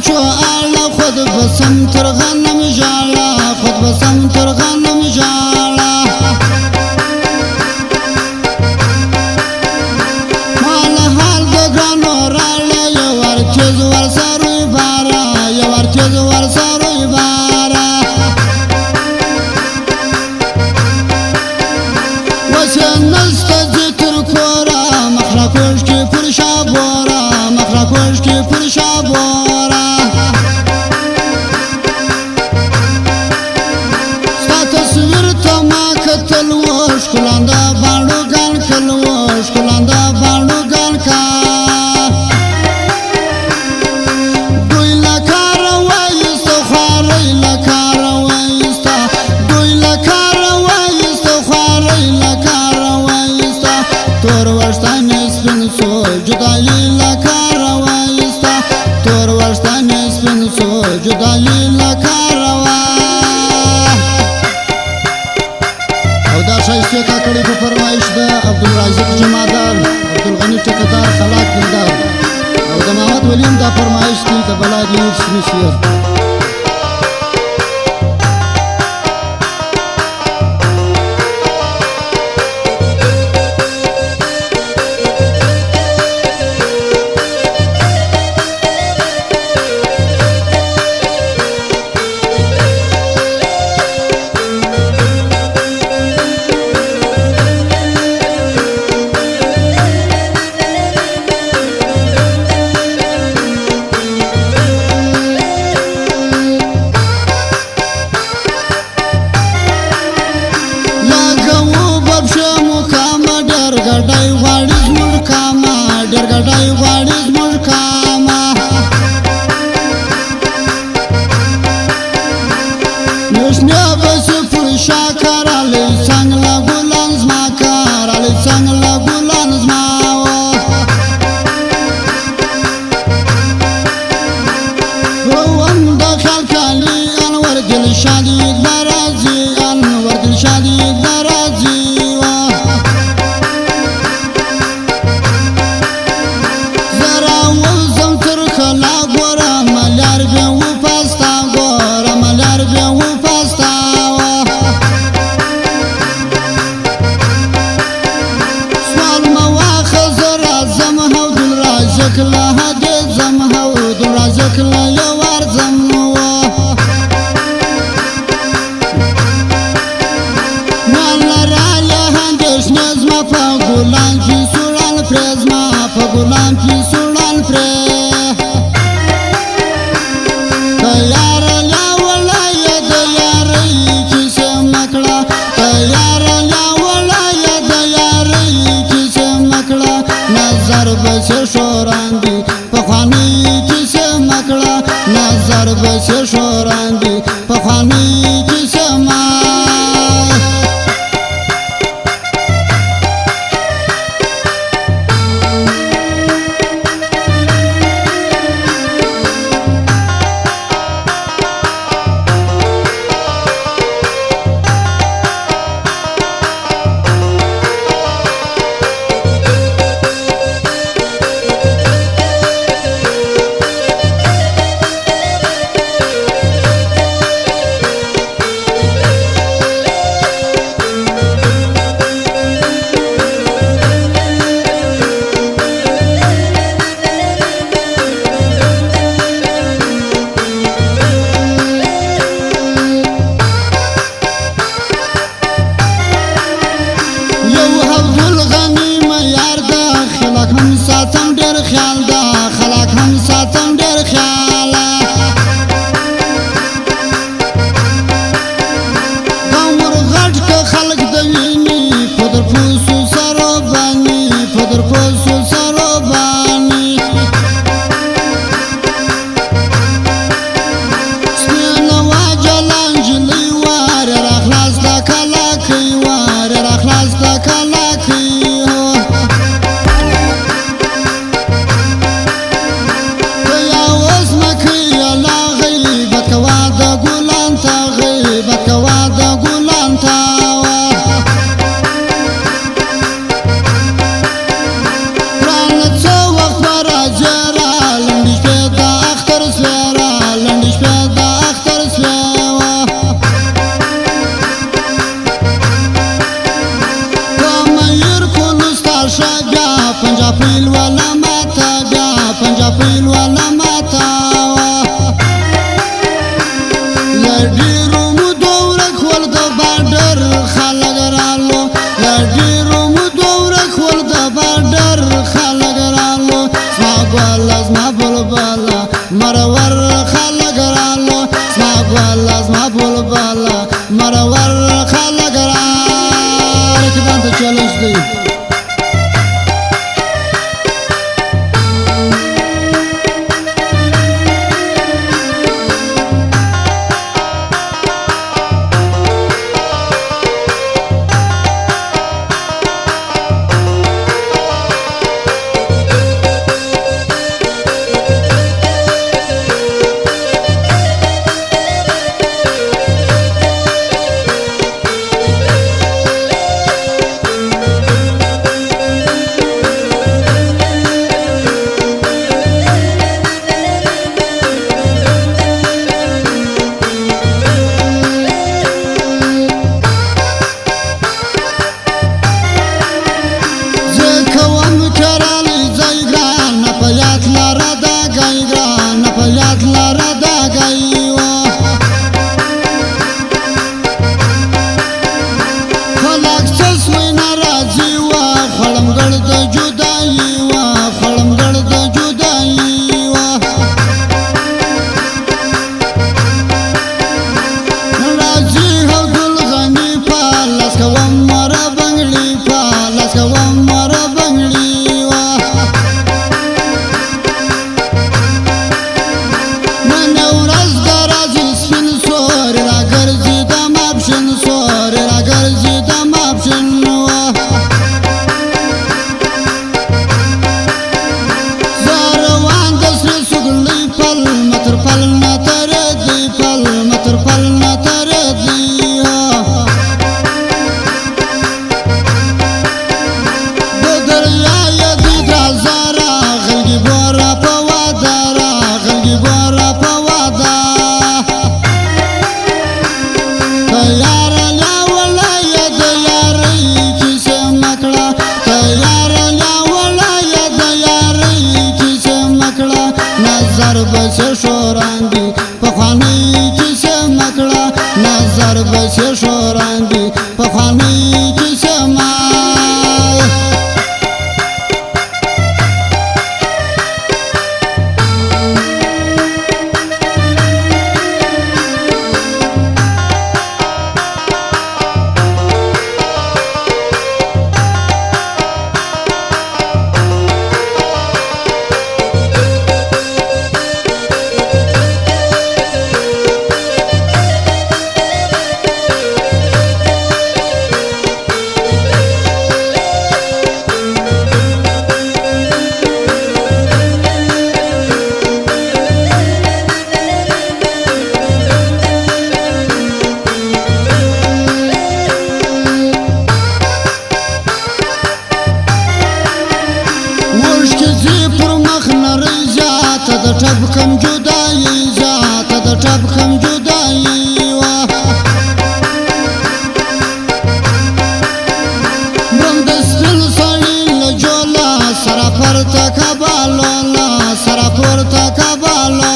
بچو آلا خود بسم تر غنم جالا خود بسم تر غنم جالا مال حال دگرانو رالا یوار تیز ور سروی بارا یوار تیز ور سروی بارا وسه نستا جتر کورا مخلقوش کی پر شابورا مخلقوش کی پر شابورا ستا تصویر تا ما کتلوش کلاندا باندو گان کلوش کلاندا باندو گان کا دوی لکار وایست خواری لکار وایست دوی لکار وایست خواری لکار وایست تور ورستان سپین سو جدایی لکار وایست تور ورستان سپین سو جدایی لکار او دا شایسته کاکړي په فرمایش ده عبدالرازق جمادار عبدالغني ټکدار خلاق دلدار او د محمد ولیم دا فرمایش دي د بلاد یوسف شیر ډرګډای غواړي زموږ کاما نشنه بس پر شاکر علی څنګه لا ګلان زما کار علی څنګه لا ګلان زما روان د خلک علی انور دل شادي درازي انور دل شادي درازي کلا هدي زم هو درازه کلا یوار زم نو مالا راله هندش نزما په ګلان کی سولان پرزما په ګلان کی سولان پر تیار لا ولای د یاري کی سمکړه تیار لا ولای د یاري کی سمکړه نظر بس شوراندی پخوانی کیسه مکړه نظر بس شوراندی پخوانی کیسه ما ساتم ډېر خیال دا خلک هم ساتم ډېر خیال دا مرغټ که خلک د ویني پدر پوسو سرو بانی پدر پوسو سرو بانی سپینه واجله نجلۍ وار راخلاص دا کلا کوي وار راخلاص دا کلا کوي پنجابیل والا ماتا بیا پنجابیل والا ماتا لډیرو مودو ورکول د بارډر خلک رالو لډیرو مودو ورکول د بارډر خلک رالو زما ګواله زما بلبله مرور خلک رالو زما ګواله زما بلبله مرور خلک رالو کې باندې چالش دی نظر بس شوراندی پخوانی کیسه مکړه نظر بس شوراندی پخوانی کیسه ما د ټپ کم جدایي ذاته د ټپ کم جدایي وا بند سپین سړی له جولا سره پرته کبالو لا سره پرته کبالو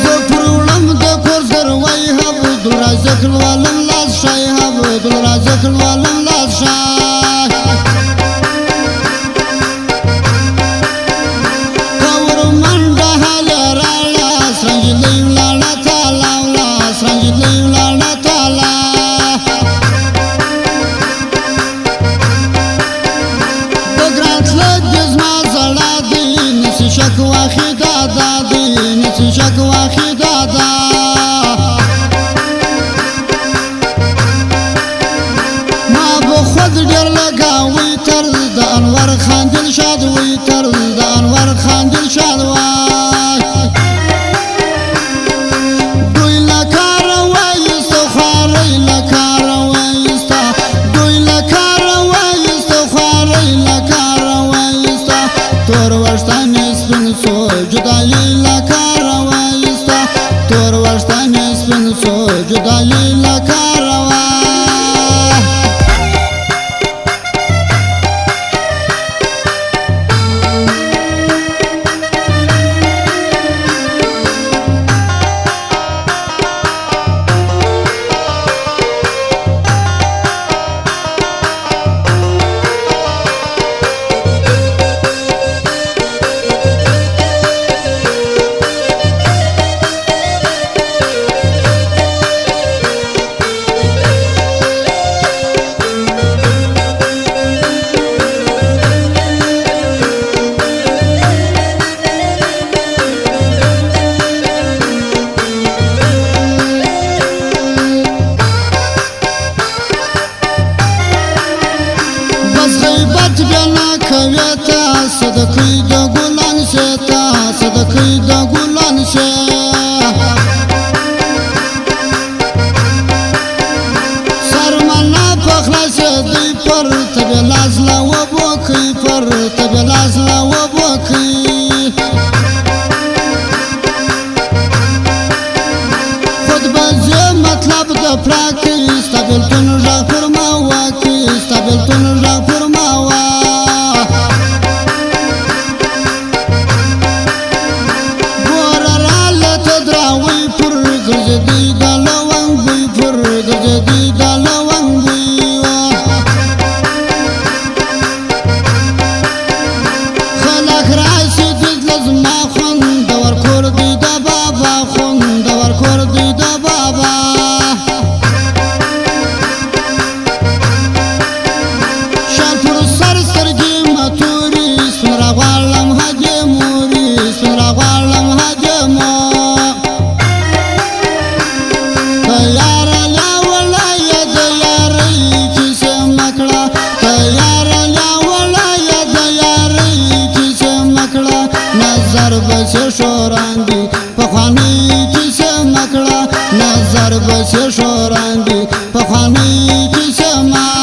زه پر وړم د کور زروی عبدالرازق الوالم لاس شای عبدالرازق الوالم لاس شای شکوا خدا دادی نسی شکوا خدا دا ما بخود ډیر لگاوی تر د انور خاندل شاد وی تر د انور خاندل شاد وای دوی لکار وایست خواری لکار وایست دوی لکار وایست خواری لکار وایست تور ورستان سو جدائی لکار وایستا تور ورستان سپن سو جدائی لکار وایستا بس غیبت بیا نه کوي ته صدقې د ګلان شه ته صدقې د ګلان شه سرمنه په خلاصه دی پر طبې لاس لا وبوکي پر طبې لاس لا وبوکي مطلب د پراکي ستابلتون را فرما واکي ستابلتون را فرما وا ګور را لته دراوي پر ګرځدي د لونګ وي پر ګرځدي د لونګ وي خلک راشي د لزما خون د ورکور دی د بابا خون د ورکور دی د بابا نظر بچه شوراندی پخوانی کیسه مکړه نظر بچه شوراندی پخوانی کیسه ما